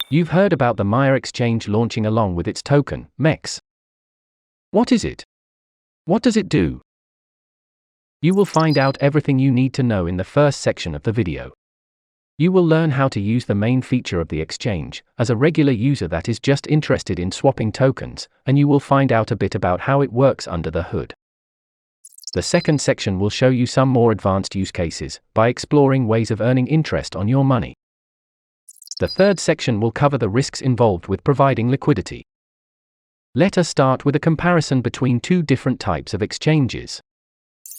You've heard about the Maiar Exchange launching along with its token, MEX. What is it? What does it do? You will find out everything you need to know in the first section of the video. You will learn how to use the main feature of the exchange, as a regular user that is just interested in swapping tokens, and you will find out a bit about how it works under the hood. The second section will show you some more advanced use cases, by exploring ways of earning interest on your money. The third section will cover the risks involved with providing liquidity. Let us start with a comparison between two different types of exchanges.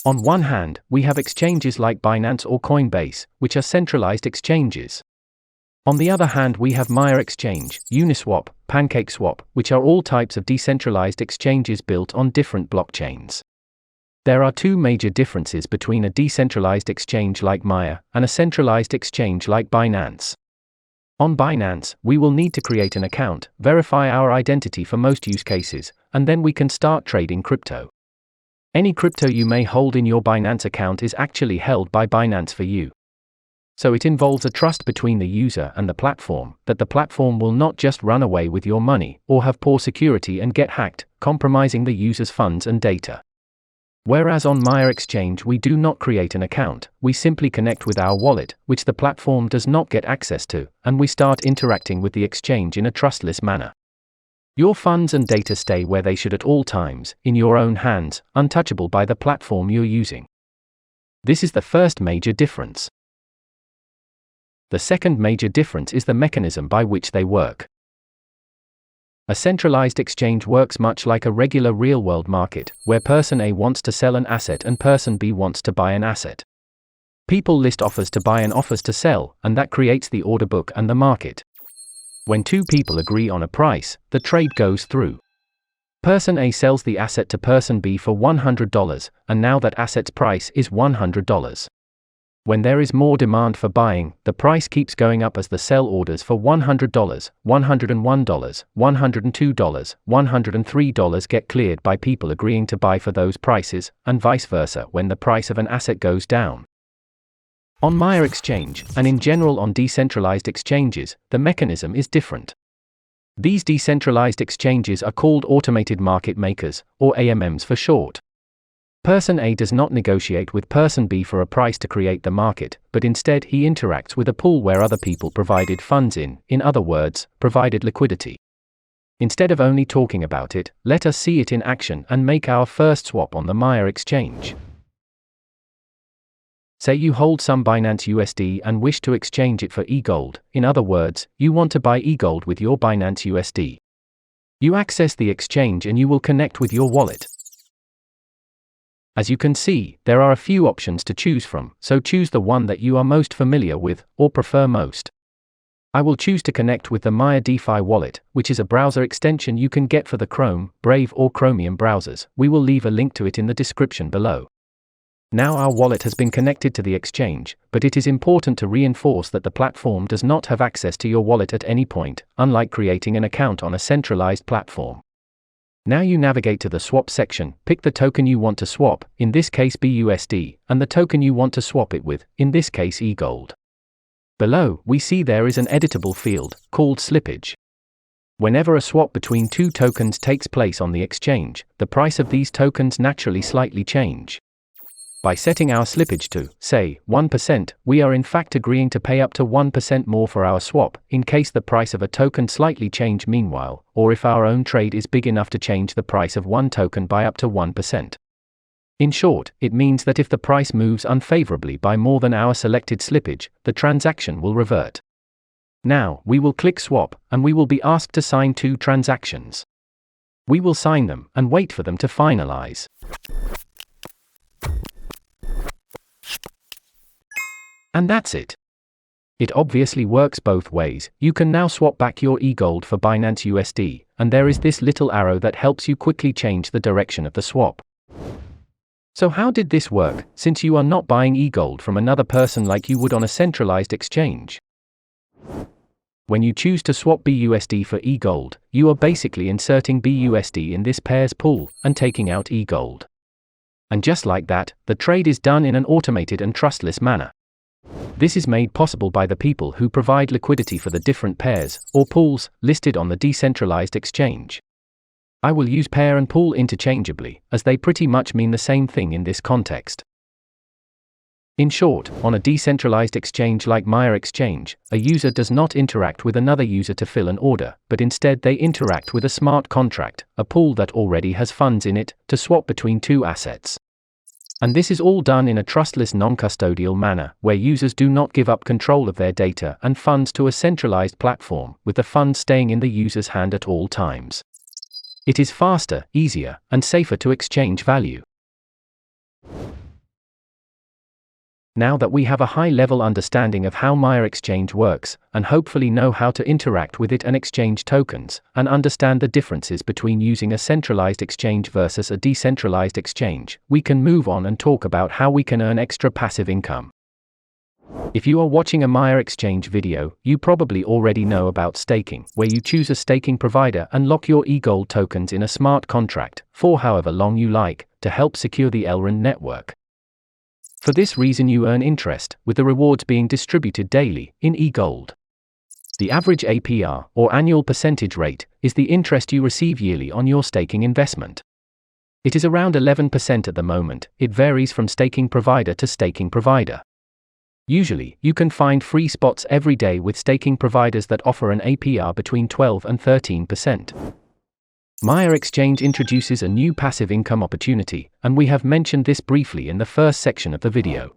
On one hand, we have exchanges like Binance or Coinbase, which are centralized exchanges. On the other hand, we have Maiar Exchange, Uniswap, PancakeSwap, which are all types of decentralized exchanges built on different blockchains. There are two major differences between a decentralized exchange like Maiar and a centralized exchange like Binance. On Binance, we will need to create an account, verify our identity for most use cases, and then we can start trading crypto. Any crypto you may hold in your Binance account is actually held by Binance for you. So it involves a trust between the user and the platform, that the platform will not just run away with your money, or have poor security and get hacked, compromising the user's funds and data. Whereas on Maiar Exchange we do not create an account, we simply connect with our wallet, which the platform does not get access to, and we start interacting with the exchange in a trustless manner. Your funds and data stay where they should at all times, in your own hands, untouchable by the platform you're using. This is the first major difference. The second major difference is the mechanism by which they work. A centralized exchange works much like a regular real-world market, where person A wants to sell an asset and person B wants to buy an asset. People list offers to buy and offers to sell, and that creates the order book and the market. When two people agree on a price, the trade goes through. Person A sells the asset to person B for $100, and now that asset's price is $100. When there is more demand for buying, the price keeps going up as the sell orders for $100, $101, $102, $103 get cleared by people agreeing to buy for those prices, and vice versa when the price of an asset goes down. On Maiar Exchange, and in general on decentralized exchanges, the mechanism is different. These decentralized exchanges are called automated market makers, or AMMs for short. Person A does not negotiate with person B for a price to create the market, but instead he interacts with a pool where other people provided funds in other words, provided liquidity. Instead of only talking about it, let us see it in action and make our first swap on the Maiar Exchange. Say you hold some Binance USD and wish to exchange it for EGLD, in other words, you want to buy EGLD with your Binance USD. You access the exchange and you will connect with your wallet. As you can see, there are a few options to choose from, so choose the one that you are most familiar with, or prefer most. I will choose to connect with the Maiar DeFi wallet, which is a browser extension you can get for the Chrome, Brave or Chromium browsers. We will leave a link to it in the description below. Now our wallet has been connected to the exchange, but it is important to reinforce that the platform does not have access to your wallet at any point, unlike creating an account on a centralized platform. Now you navigate to the swap section, pick the token you want to swap, in this case BUSD, and the token you want to swap it with, in this case EGLD. Below, we see there is an editable field, called slippage. Whenever a swap between two tokens takes place on the exchange, the price of these tokens naturally slightly change. By setting our slippage to, say, 1%, we are in fact agreeing to pay up to 1% more for our swap, in case the price of a token slightly change meanwhile, or if our own trade is big enough to change the price of one token by up to 1%. In short, it means that if the price moves unfavorably by more than our selected slippage, the transaction will revert. Now, we will click swap, and we will be asked to sign two transactions. We will sign them, and wait for them to finalize. And that's it. It obviously works both ways. You can now swap back your EGLD for Binance USD, and there is this little arrow that helps you quickly change the direction of the swap. So how did this work, since you are not buying EGLD from another person like you would on a centralized exchange? When you choose to swap BUSD for EGLD, you are basically inserting BUSD in this pair's pool, and taking out EGLD. And just like that, the trade is done in an automated and trustless manner. This is made possible by the people who provide liquidity for the different pairs, or pools, listed on the decentralized exchange. I will use pair and pool interchangeably, as they pretty much mean the same thing in this context. In short, on a decentralized exchange like Maiar Exchange, a user does not interact with another user to fill an order, but instead they interact with a smart contract, a pool that already has funds in it, to swap between two assets. And this is all done in a trustless non-custodial manner, where users do not give up control of their data and funds to a centralized platform, with the funds staying in the user's hand at all times. It is faster, easier, and safer to exchange value. Now that we have a high-level understanding of how Maiar Exchange works, and hopefully know how to interact with it and exchange tokens, and understand the differences between using a centralized exchange versus a decentralized exchange, we can move on and talk about how we can earn extra passive income. If you are watching a Maiar Exchange video, you probably already know about staking, where you choose a staking provider and lock your EGLD tokens in a smart contract, for however long you like, to help secure the Elrond network. For this reason you earn interest, with the rewards being distributed daily, in EGLD. The average APR, or annual percentage rate, is the interest you receive yearly on your staking investment. It is around 11% at the moment. It varies from staking provider to staking provider. Usually, you can find free spots every day with staking providers that offer an APR between 12 and 13%. Maiar Exchange introduces a new passive income opportunity, and we have mentioned this briefly in the first section of the video.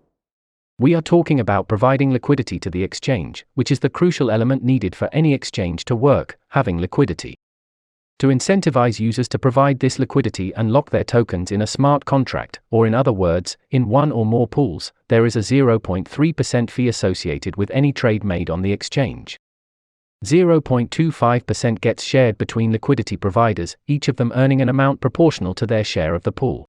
We are talking about providing liquidity to the exchange, which is the crucial element needed for any exchange to work, having liquidity. To incentivize users to provide this liquidity and lock their tokens in a smart contract, or in other words, in one or more pools, there is a 0.3% fee associated with any trade made on the exchange. 0.25% gets shared between liquidity providers, each of them earning an amount proportional to their share of the pool.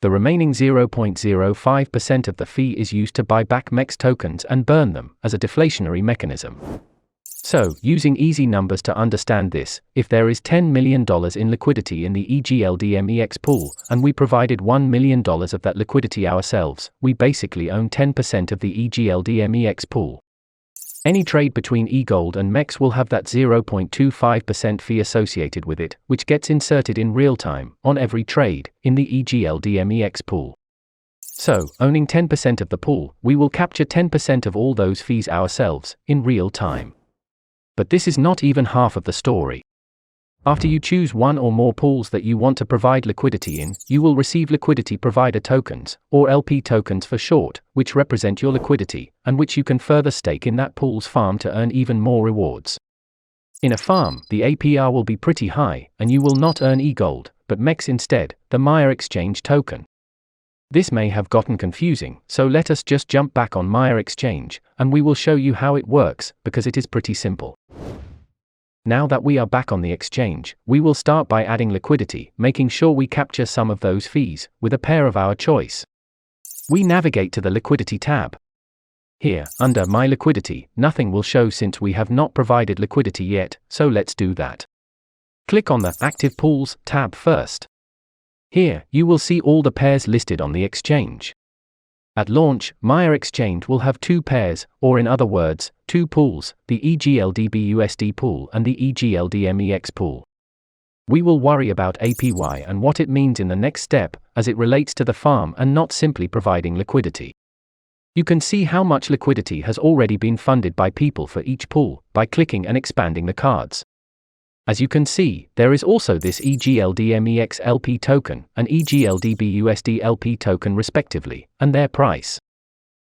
The remaining 0.05% of the fee is used to buy back MEX tokens and burn them, as a deflationary mechanism. So, using easy numbers to understand this, if there is $10 million in liquidity in the EGLD MEX pool, and we provided $1 million of that liquidity ourselves, we basically own 10% of the EGLD MEX pool. Any trade between EGLD and MEX will have that 0.25% fee associated with it, which gets inserted in real time, on every trade, in the EGLD MEX pool. So, owning 10% of the pool, we will capture 10% of all those fees ourselves, in real time. But this is not even half of the story. After you choose one or more pools that you want to provide liquidity in, you will receive liquidity provider tokens, or LP tokens for short, which represent your liquidity, and which you can further stake in that pool's farm to earn even more rewards. In a farm, the APR will be pretty high, and you will not earn EGLD, but MEX instead, the Maiar Exchange token. This may have gotten confusing, so let us just jump back on Maiar Exchange, and we will show you how it works, because it is pretty simple. Now that we are back on the exchange, we will start by adding liquidity, making sure we capture some of those fees, with a pair of our choice. We navigate to the Liquidity tab. Here, under My Liquidity, nothing will show since we have not provided liquidity yet, so let's do that. Click on the Active Pools tab first. Here, you will see all the pairs listed on the exchange. At launch, Maiar Exchange will have two pairs, or in other words, two pools, the EGLD BUSD pool and the EGLD MEX pool. We will worry about APY and what it means in the next step, as it relates to the farm and not simply providing liquidity. You can see how much liquidity has already been funded by people for each pool, by clicking and expanding the cards. As you can see, there is also this EGLD MEX LP token, and EGLD BUSD LP token respectively, and their price.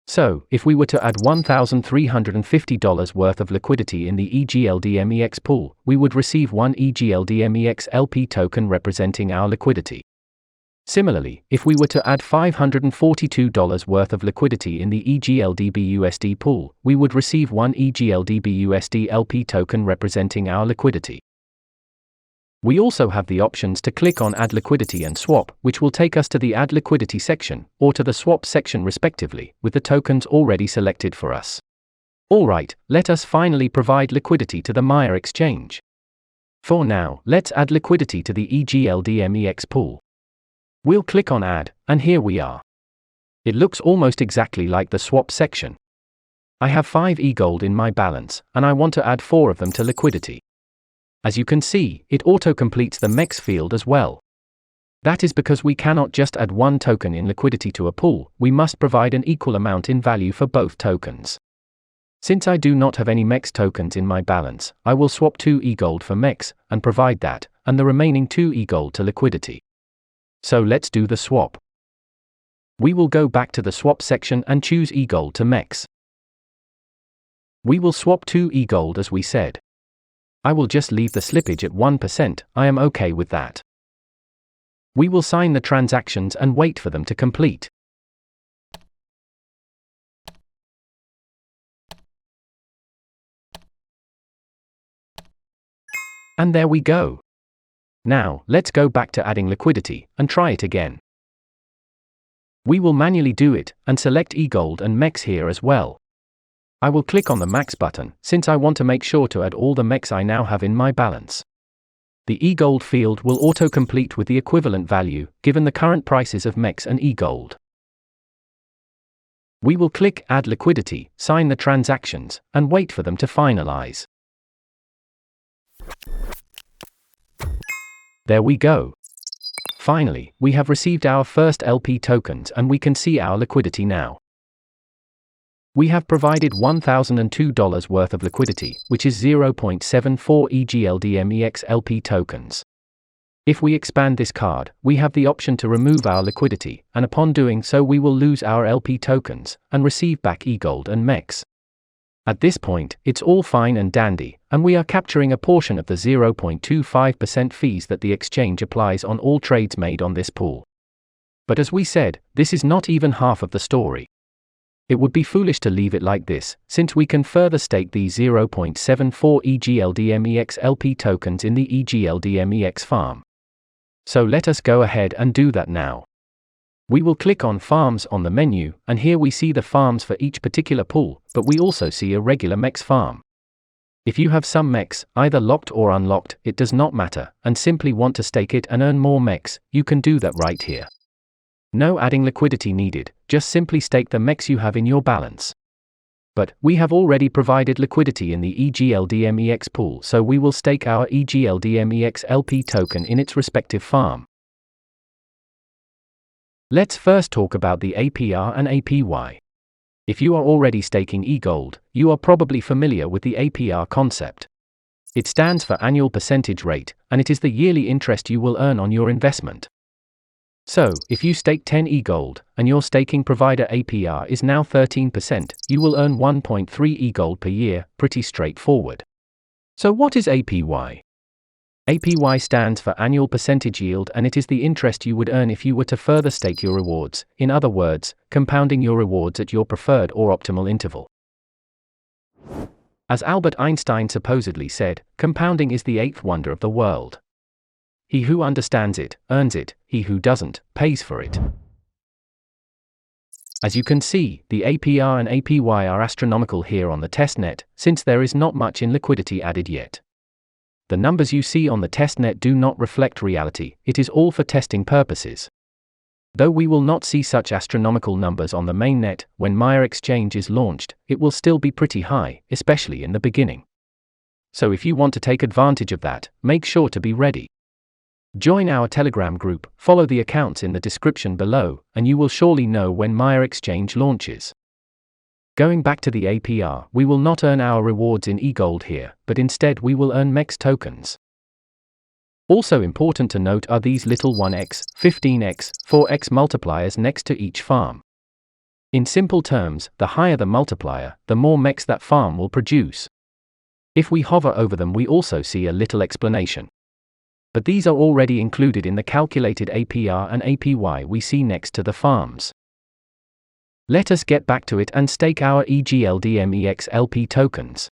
So, if we were to add $1,350 worth of liquidity in the EGLD MEX pool, we would receive one EGLD MEX LP token representing our liquidity. Similarly, if we were to add $542 worth of liquidity in the EGLD BUSD pool, we would receive one EGLD BUSD LP token representing our liquidity. We also have the options to click on Add Liquidity and Swap, which will take us to the Add Liquidity section, or to the Swap section respectively, with the tokens already selected for us. Alright, let us finally provide liquidity to the Maiar Exchange. For now, let's add liquidity to the EGLD MEX pool. We'll click on Add, and here we are. It looks almost exactly like the Swap section. I have 5 EGLD in my balance, and I want to add 4 of them to liquidity. As you can see, it auto-completes the MEX field as well. That is because we cannot just add one token in liquidity to a pool, we must provide an equal amount in value for both tokens. Since I do not have any MEX tokens in my balance, I will swap 2 EGLD for MEX, and provide that, and the remaining 2 EGLD to liquidity. So let's do the swap. We will go back to the swap section and choose EGLD to MEX. We will swap 2 EGLD as we said. I will just leave the slippage at 1%, I am okay with that. We will sign the transactions and wait for them to complete. And there we go. Now, let's go back to adding liquidity, and try it again. We will manually do it, and select EGLD and MEX here as well. I will click on the Max button, since I want to make sure to add all the MEX I now have in my balance. The EGLD field will auto-complete with the equivalent value, given the current prices of MEX and EGLD. We will click Add Liquidity, sign the transactions, and wait for them to finalize. There we go. Finally, we have received our first LP tokens and we can see our liquidity now. We have provided $1,002 worth of liquidity, which is 0.74 EGLD MEX LP tokens. If we expand this card, we have the option to remove our liquidity, and upon doing so we will lose our LP tokens, and receive back EGLD and MEX. At this point, it's all fine and dandy, and we are capturing a portion of the 0.25% fees that the exchange applies on all trades made on this pool. But as we said, this is not even half of the story. It would be foolish to leave it like this, since we can further stake these 0.74 EGLD MEX LP tokens in the EGLD MEX farm. So let us go ahead and do that now. We will click on Farms on the menu, and here we see the farms for each particular pool, but we also see a regular MEX farm. If you have some MEX, either locked or unlocked, it does not matter, and simply want to stake it and earn more MEX, you can do that right here. No adding liquidity needed, just simply stake the MEX you have in your balance. But, we have already provided liquidity in the EGLD MEX pool, so we will stake our EGLD MEX LP token in its respective farm. Let's first talk about the APR and APY. If you are already staking EGLD, you are probably familiar with the APR concept. It stands for annual percentage rate, and it is the yearly interest you will earn on your investment. So, if you stake 10 EGLD, and your staking provider APR is now 13%, you will earn 1.3 EGLD per year, pretty straightforward. So what is APY? APY stands for annual percentage yield, and it is the interest you would earn if you were to further stake your rewards, in other words, compounding your rewards at your preferred or optimal interval. As Albert Einstein supposedly said, compounding is the eighth wonder of the world. He who understands it, earns it, he who doesn't, pays for it. As you can see, the APR and APY are astronomical here on the testnet, since there is not much in liquidity added yet. The numbers you see on the testnet do not reflect reality, it is all for testing purposes. Though we will not see such astronomical numbers on the mainnet, when Maiar Exchange is launched, it will still be pretty high, especially in the beginning. So if you want to take advantage of that, make sure to be ready. Join our Telegram group, follow the accounts in the description below, and you will surely know when Maiar Exchange launches. Going back to the APR, we will not earn our rewards in EGLD here, but instead we will earn MEX tokens. Also important to note are these little 1x, 15x, 4x multipliers next to each farm. In simple terms, the higher the multiplier, the more MEX that farm will produce. If we hover over them, we also see a little explanation. But these are already included in the calculated APR and APY we see next to the farms. Let us get back to it and stake our EGLD MEX LP tokens.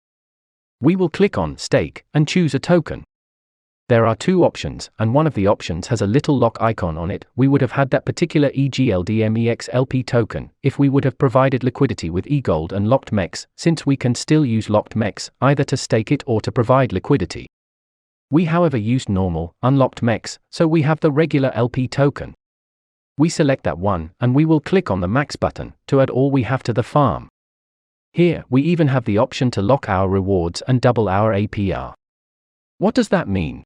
We will click on Stake and choose a token. There are two options, and one of the options has a little lock icon on it. We would have had that particular EGLD MEX LP token if we would have provided liquidity with EGLD and locked MEX, since we can still use locked MEX either to stake it or to provide liquidity. We however used normal, unlocked MEX, so we have the regular LP token. We select that one, and we will click on the Max button to add all we have to the farm. Here, we even have the option to lock our rewards and double our APR. What does that mean?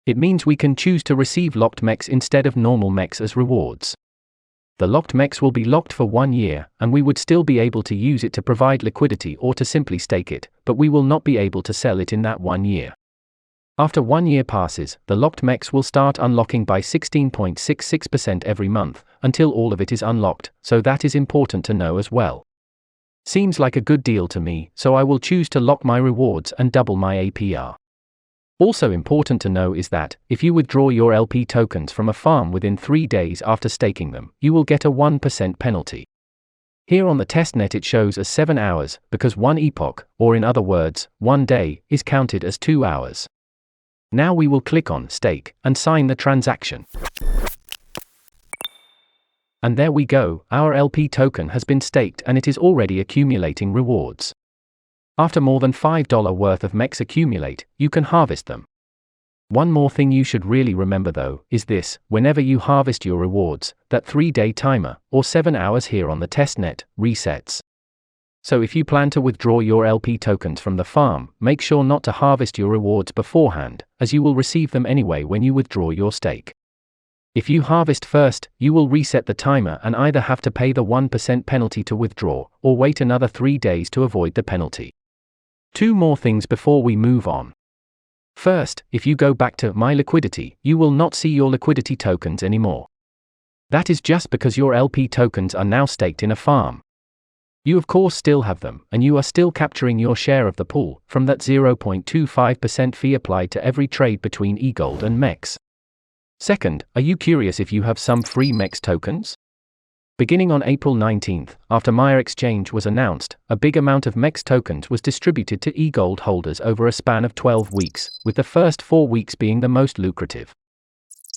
It means we can choose to receive locked MEX instead of normal MEX as rewards. The locked MEX will be locked for 1 year, and we would still be able to use it to provide liquidity or to simply stake it, but we will not be able to sell it in that 1 year. After 1 year passes, the locked MEX will start unlocking by 16.66% every month, until all of it is unlocked, so that is important to know as well. Seems like a good deal to me, so I will choose to lock my rewards and double my APR. Also important to know is that, if you withdraw your LP tokens from a farm within 3 days after staking them, you will get a 1% penalty. Here on the testnet it shows as 7 hours, because 1 epoch, or in other words, 1 day, is counted as 2 hours. Now we will click on Stake, and sign the transaction. And there we go, our LP token has been staked and it is already accumulating rewards. After more than $5 worth of MEX accumulate, you can harvest them. One more thing you should really remember though, is this: whenever you harvest your rewards, that 3-day timer, or 7 hours here on the testnet, resets. So if you plan to withdraw your LP tokens from the farm, make sure not to harvest your rewards beforehand, as you will receive them anyway when you withdraw your stake. If you harvest first, you will reset the timer and either have to pay the 1% penalty to withdraw, or wait another 3 days to avoid the penalty. 2 more things before we move on. First, if you go back to My Liquidity, you will not see your liquidity tokens anymore. That is just because your LP tokens are now staked in a farm. You of course still have them, and you are still capturing your share of the pool, from that 0.25% fee applied to every trade between EGLD and MEX. Second, are you curious if you have some free MEX tokens? Beginning on April 19th, after Maiar Exchange was announced, a big amount of MEX tokens was distributed to EGLD holders over a span of 12 weeks, with the first 4 weeks being the most lucrative.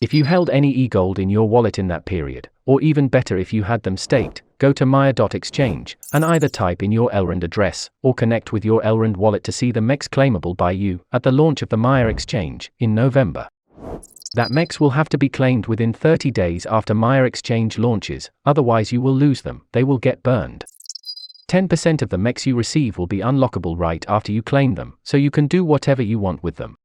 If you held any EGLD in your wallet in that period, or even better if you had them staked, go to Maiar Exchange, and either type in your Elrond address, or connect with your Elrond wallet to see the MEX claimable by you, at the launch of the Maiar Exchange, in November. That MEX will have to be claimed within 30 days after Maiar Exchange launches, otherwise you will lose them, they will get burned. 10% of the MEX you receive will be unlockable right after you claim them, so you can do whatever you want with them.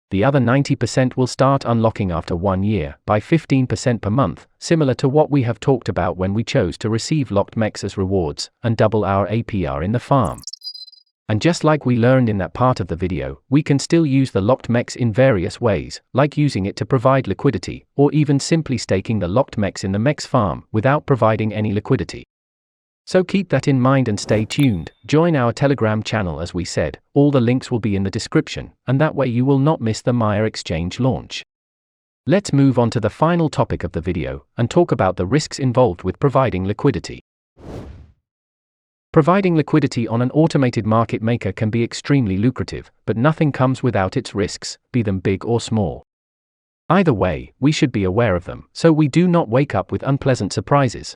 The other 90% will start unlocking after 1 year, by 15% per month, similar to what we have talked about when we chose to receive locked MEX as rewards, and double our APR in the farm. And just like we learned in that part of the video, we can still use the locked MEX in various ways, like using it to provide liquidity, or even simply staking the locked MEX in the MEX farm, without providing any liquidity. So keep that in mind and stay tuned. Join our Telegram channel as we said, all the links will be in the description, and that way you will not miss the Maiar Exchange launch. Let's move on to the final topic of the video, and talk about the risks involved with providing liquidity. Providing liquidity on an automated market maker can be extremely lucrative, but nothing comes without its risks, be them big or small. Either way, we should be aware of them, so we do not wake up with unpleasant surprises.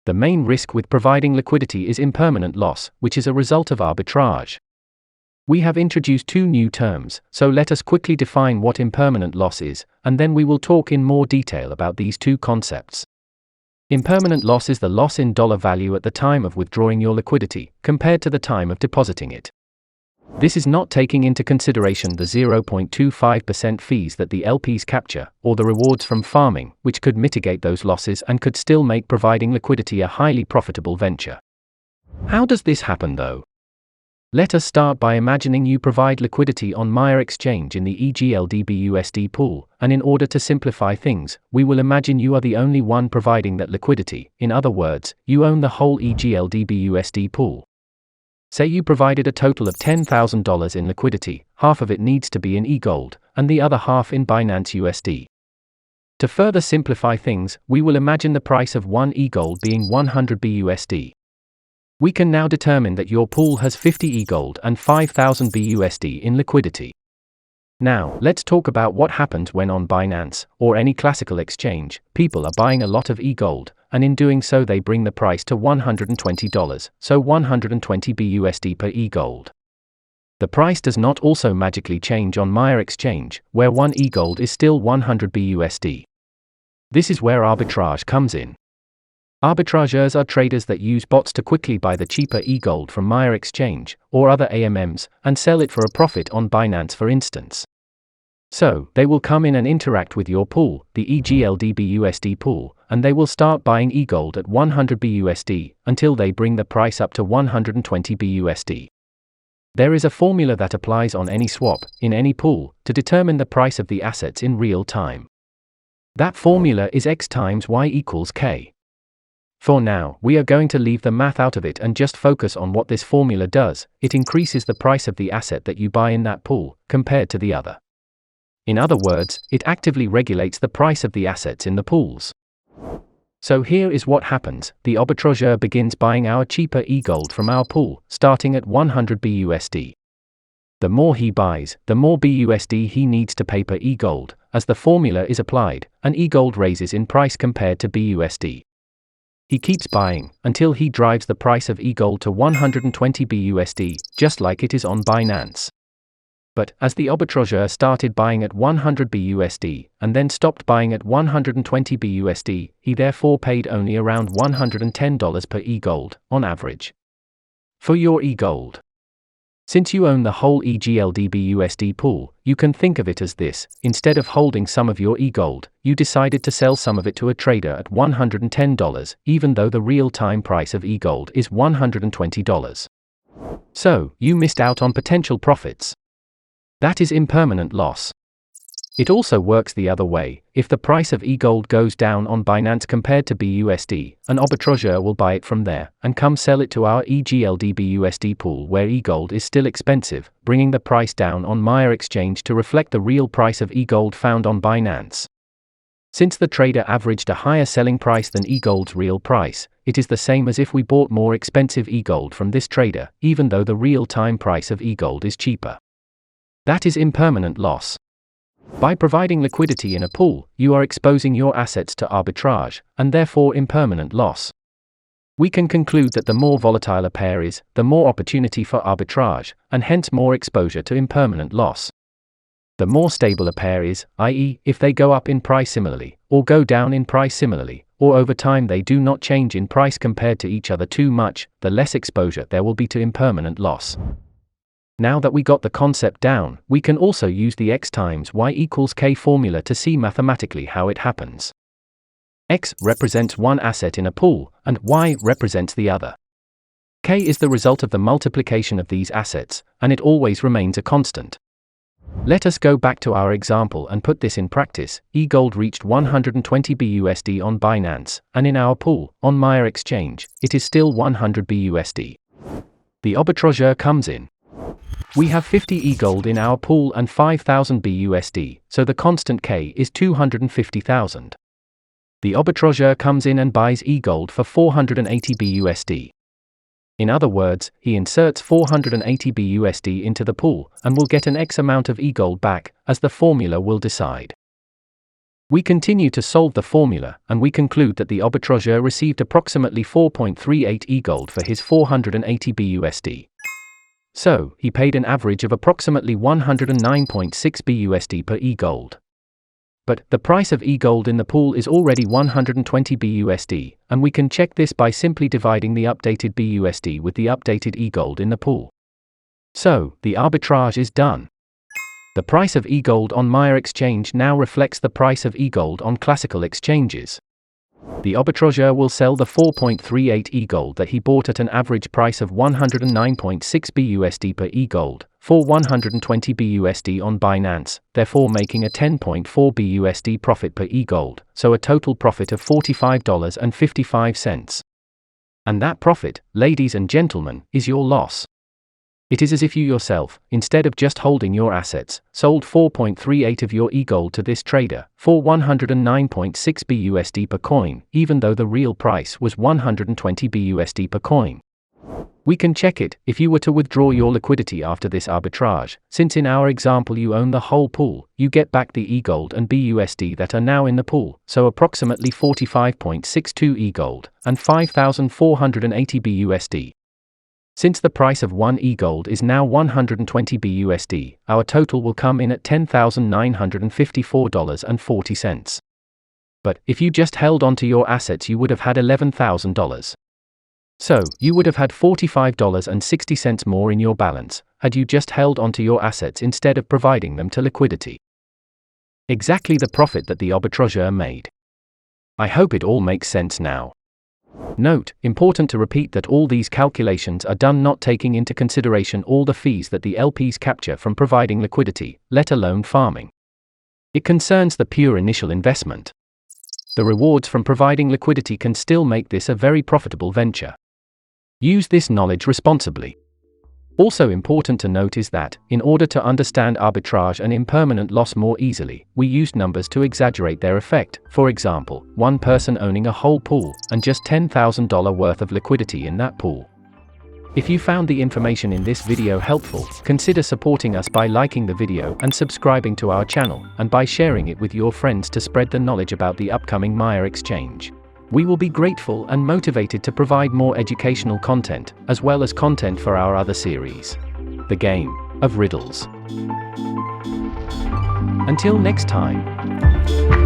The main risk with providing liquidity is impermanent loss, which is a result of arbitrage. We have introduced 2 new terms, so let us quickly define what impermanent loss is, and then we will talk in more detail about these 2 concepts. Impermanent loss is the loss in dollar value at the time of withdrawing your liquidity, compared to the time of depositing it. This is not taking into consideration the 0.25% fees that the LPs capture, or the rewards from farming, which could mitigate those losses and could still make providing liquidity a highly profitable venture. How does this happen though? Let us start by imagining you provide liquidity on Maiar Exchange in the EGLD BUSD pool, and in order to simplify things, we will imagine you are the only one providing that liquidity. In other words, you own the whole EGLD BUSD pool. Say you provided a total of $10,000 in liquidity, half of it needs to be in EGLD, and the other half in Binance USD. To further simplify things, we will imagine the price of 1 EGLD being 100 BUSD. We can now determine that your pool has 50 EGLD and 5,000 BUSD in liquidity. Now, let's talk about what happens when on Binance, or any classical exchange, people are buying a lot of EGLD, and in doing so they bring the price to $120, so 120 BUSD per EGLD. The price does not also magically change on Maiar Exchange, where 1 EGLD is still 100 BUSD. This is where arbitrage comes in. Arbitrageurs are traders that use bots to quickly buy the cheaper EGLD from Maiar Exchange, or other AMMs, and sell it for a profit on Binance, for instance. So, they will come in and interact with your pool, the EGLD BUSD pool, and they will start buying EGLD at 100 BUSD, until they bring the price up to 120 BUSD. There is a formula that applies on any swap, in any pool, to determine the price of the assets in real time. That formula is X times Y equals K. For now, we are going to leave the math out of it and just focus on what this formula does. It increases the price of the asset that you buy in that pool, compared to the other. In other words, it actively regulates the price of the assets in the pools. So here is what happens: the arbitrageur begins buying our cheaper EGLD from our pool, starting at 100 BUSD. The more he buys, the more BUSD he needs to pay per EGLD. As the formula is applied, an EGLD raises in price compared to BUSD. He keeps buying, until he drives the price of EGLD to 120 BUSD, just like it is on Binance. But, as the arbitrageur started buying at 100 BUSD, and then stopped buying at 120 BUSD, he therefore paid only around $110 per EGLD, on average. For your EGLD. Since you own the whole EGLD BUSD pool, you can think of it as this: instead of holding some of your EGLD, you decided to sell some of it to a trader at $110, even though the real-time price of EGLD is $120. So, you missed out on potential profits. That is impermanent loss. It also works the other way. If the price of EGLD goes down on Binance compared to BUSD, an arbitrageur will buy it from there, and come sell it to our EGLD BUSD pool where EGLD is still expensive, bringing the price down on Maiar Exchange to reflect the real price of EGLD found on Binance. Since the trader averaged a higher selling price than EGLD's real price, it is the same as if we bought more expensive EGLD from this trader, even though the real-time price of EGLD is cheaper. That is impermanent loss. By providing liquidity in a pool, you are exposing your assets to arbitrage, and therefore impermanent loss. We can conclude that the more volatile a pair is, the more opportunity for arbitrage, and hence more exposure to impermanent loss. The more stable a pair is, i.e., if they go up in price similarly, or go down in price similarly, or over time they do not change in price compared to each other too much, the less exposure there will be to impermanent loss. Now that we got the concept down, we can also use the X times Y equals K formula to see mathematically how it happens. X represents one asset in a pool, and Y represents the other. K is the result of the multiplication of these assets, and it always remains a constant. Let us go back to our example and put this in practice. EGLD reached 120 BUSD on Binance, and in our pool, on Maiar Exchange, it is still 100 BUSD. The arbitrageur comes in. We have 50 EGLD in our pool and 5,000 BUSD, so the constant K is 250,000. The arbitrageur comes in and buys EGLD for 480 BUSD. In other words, he inserts 480 BUSD into the pool, and will get an X amount of EGLD back, as the formula will decide. We continue to solve the formula, and we conclude that the arbitrageur received approximately 4.38 EGLD for his 480 BUSD. So, he paid an average of approximately 109.6 BUSD per EGLD. But, the price of EGLD in the pool is already 120 BUSD, and we can check this by simply dividing the updated BUSD with the updated EGLD in the pool. So, the arbitrage is done. The price of EGLD on Maiar Exchange now reflects the price of EGLD on classical exchanges. The arbitrageur will sell the 4.38 EGLD that he bought at an average price of 109.6 BUSD per EGLD, for 120 BUSD on Binance, therefore making a 10.4 BUSD profit per EGLD, so a total profit of $45.55. And that profit, ladies and gentlemen, is your loss. It is as if you yourself, instead of just holding your assets, sold 4.38 of your EGLD to this trader, for 109.6 BUSD per coin, even though the real price was 120 BUSD per coin. We can check it if you were to withdraw your liquidity after this arbitrage. Since in our example you own the whole pool, you get back the EGLD and BUSD that are now in the pool, so approximately 45.62 EGLD, and 5,480 BUSD. Since the price of one EGLD is now 120 BUSD, our total will come in at $10,954.40. But if you just held onto your assets, you would have had $11,000. So, you would have had $45.60 more in your balance had you just held onto your assets instead of providing them to Liquidity. Exactly the profit that the arbitrageur made. I hope it all makes sense now. Note, important to repeat that all these calculations are done not taking into consideration all the fees that the LPs capture from providing liquidity, let alone farming. It concerns the pure initial investment. The rewards from providing liquidity can still make this a very profitable venture. Use this knowledge responsibly. Also important to note is that, in order to understand arbitrage and impermanent loss more easily, we used numbers to exaggerate their effect. For example, one person owning a whole pool, and just $10,000 worth of liquidity in that pool. If you found the information in this video helpful, consider supporting us by liking the video and subscribing to our channel, and by sharing it with your friends to spread the knowledge about the upcoming Maiar Exchange. We will be grateful and motivated to provide more educational content, as well as content for our other series. The Game of Riddles. Until next time.